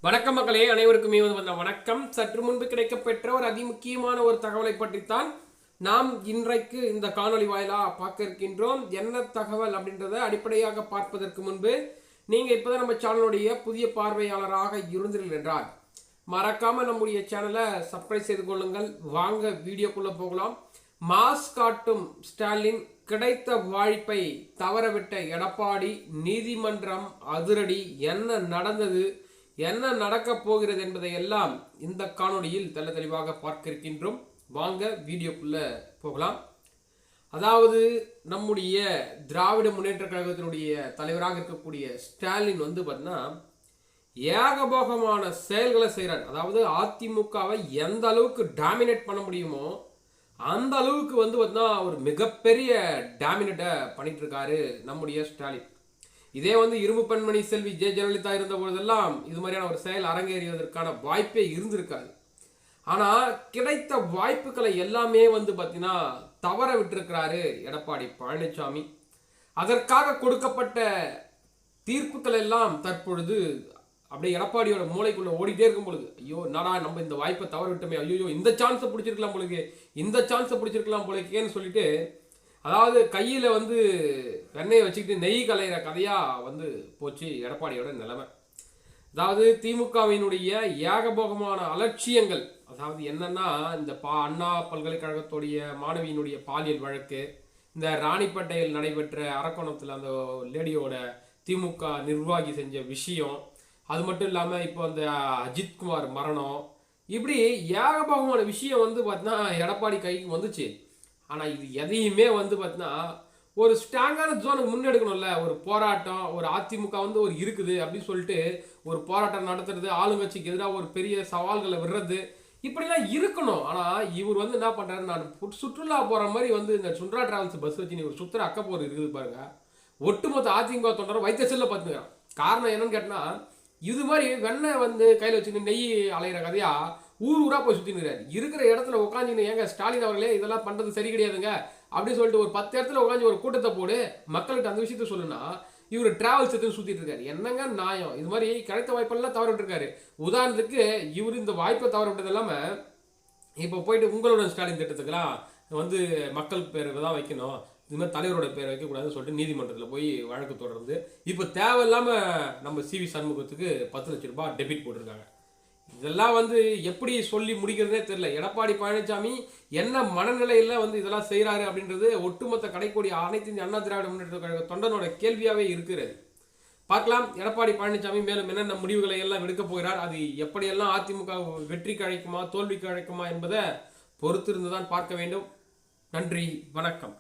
வணக்கம் மக்களே, அனைவருக்குமே வணக்கம். சற்று முன்பு கிடைக்கப்பெற்ற ஒரு அதிமுக்கியமான ஒரு தகவலை பற்றித்தான் நாம் இன்றைக்கு இந்த காணொலி வாயிலா பார்க்க இருக்கின்றோம். என்ன தகவல் அப்படின்றத அடிப்படையாக பார்ப்பதற்கு முன்பு நீங்க இப்பதான் நம்ம சேனலுடைய புதிய பார்வையாளராக இருந்தீர்கள் என்றால் மறக்காம நம்முடைய சேனலை சப்ஸ்கிரைப் செய்து கொள்ளுங்கள். வாங்க வீடியோக்குள்ள போகலாம். மாஸ் காட்டும் ஸ்டாலின், கிடைத்த வாய்ப்பை தவறவிட்ட எடப்பாடி, நீதிமன்றம் அதிரடி, என்ன நடந்தது, என்ன நடக்க போகிறது என்பதை எல்லாம் இந்த காணொளியில் தெளிவாக பார்க்க இருக்கின்றோம். வாங்க வீடியோக்குள்ள போகலாம். அதாவது நம்முடைய திராவிட முன்னேற்ற கழகத்தினுடைய தலைவராக இருக்கக்கூடிய ஸ்டாலின் பார்த்தீங்கன்னா ஏகபோகமான செயல்களை செய்கிறார். அதாவது அதிமுகவை எந்த அளவுக்கு டாமினேட் பண்ண முடியுமோ அந்த அளவுக்கு பார்த்தீங்கன்னா ஒரு மிகப்பெரிய டாமினேட்டை பண்ணிட்டு இருக்காரு நம்முடைய ஸ்டாலின். இதே இரும்பு பெண்மணி செல்வி ஜெயலலிதா இருந்த பொழுதெல்லாம் இது மாதிரியான ஒரு செயல் அரங்கேறியதற்கான வாய்ப்பே இருந்திருக்காது. ஆனா கிடைத்த வாய்ப்புகளை எல்லாமே பார்த்தீங்கன்னா தவற விட்டிருக்கிறாரு எடப்பாடி பழனிசாமி. அதற்காக கொடுக்கப்பட்ட தீர்ப்புகள் எல்லாம் தற்பொழுது அப்படியே எடப்பாடியோட மூளைக்குள்ள ஓடிட்டே இருக்கும் பொழுது, ஐயோ நாடா நம்ம இந்த வாய்ப்பை தவற விட்டோமே, ஐயோ இந்த சான்ஸை பிடிச்சிருக்கலாம் பொழுது, இந்த சான்ஸை பிடிச்சிருக்கலாம் பொழுதுன்னு சொல்லிட்டு, அதாவது கையில் வெண்ணெயை வச்சுக்கிட்டு நெய் கலையிற கதையாக போச்சு எடப்பாடியோட நிலைமை. அதாவது திமுகவினுடைய ஏகபோகமான அலட்சியங்கள், அதாவது என்னன்னா இந்த அண்ணா பல்கலைக்கழகத்துடைய மாணவியினுடைய பாலியல் வழக்கு, இந்த ராணிப்பேட்டையில் நடைபெற்ற அரக்கோணத்தில் அந்த லேடியோட திமுக நிர்வாகி செஞ்ச விஷயம், அது மட்டும் இல்லாமல் இப்போ அந்த அஜித்குமார் மரணம், இப்படி ஏகபோகமான விஷயம் பார்த்தீங்கன்னா எடப்பாடி கைக்கு வந்துச்சு. ஆனால் இது எதையுமே பார்த்தீங்கன்னா ஒரு ஸ்ட்ராங்கான ஜோனுக்கு முன்னெடுக்கணும்ல. ஒரு போராட்டம், ஒரு அதிமுக ஒரு இருக்குது அப்படின்னு சொல்லிட்டு ஒரு போராட்டம் நடத்துறது, ஆளுங்கட்சிக்கு எதிராக ஒரு பெரிய சவால்களை விடுறது, இப்படிலாம் இருக்கணும். ஆனால் இவர் என்ன பண்ணுறாரு, நான் சுற்றுலா போகிற மாதிரி இந்த சுற்றுலா டிராவல்ஸ் பஸ் வச்சு நீ ஒரு சுற்றுலா அக்கப்போர் இருக்குது பாருங்க, ஒட்டுமொத்த அதிமுக தொண்டரை வைத்த செல்ல பார்த்துக்கிறான். காரணம் என்னன்னு கேட்டால், இது மாதிரி வெண்ணெய் கையில் வச்சுன்னு நெய் அலையிற கதையா ஊர் ஊரா போய் சுற்றினுறாரு. இருக்கிற இடத்துல உட்காந்துன்னு, ஏங்க ஸ்டாலின் அவர்களே இதெல்லாம் பண்ணுறது சரி கிடையாதுங்க அப்படின்னு சொல்லிட்டு ஒரு 10 இடத்துல உட்காந்து ஒரு கூட்டத்தை போடு, மக்கள்கிட்ட அந்த விஷயத்த சொல்லுனா இவர் டிராவல்ஸ் எடுத்து சுற்றிட்டு இருக்காரு. என்னங்க நியாயம்? இது மாதிரி கிடைத்த வாய்ப்பெல்லாம் தவற விட்டுருக்காரு. உதாரணத்துக்கு இவர் இந்த வாய்ப்பை தவற விட்டது இல்லாமல் இப்போ போயிட்டு உங்களோட ஸ்டாலின் திட்டத்துக்கெல்லாம் மக்கள் பேர் தான் வைக்கணும், இது மாதிரி தலைவரோட பேர் வைக்கக்கூடாதுன்னு சொல்லிட்டு நீதிமன்றத்தில் போய் வழக்கு தொடர்ந்து இப்போ தேவையில்லாமல் நம்ம சிவி சண்முகத்துக்கு 10 லட்சம் ரூபாய் டெபிட் போட்டிருக்காங்க. இதெல்லாம் எப்படி சொல்லி முடிக்கிறதே தெரியல. எடப்பாடி பழனிசாமி என்ன மனநிலையில் இதெல்லாம் செய்கிறாரு அப்படின்றது ஒட்டுமொத்த கடைக்கூடிய அனைத்து இந்திய அண்ணா திராவிட முன்னேற்ற கழக தொண்டனோட கேள்வியாகவே இருக்கிறது. பார்க்கலாம் எடப்பாடி பழனிசாமி மேலும் என்னென்ன முடிவுகளை எல்லாம் எடுக்க போகிறார், அது எப்படியெல்லாம் அதிமுக வெற்றிக்கு அழைக்குமா தோல்விக்கு அழைக்குமா என்பதை பொறுத்திருந்து தான் பார்க்க வேண்டும். நன்றி, வணக்கம்.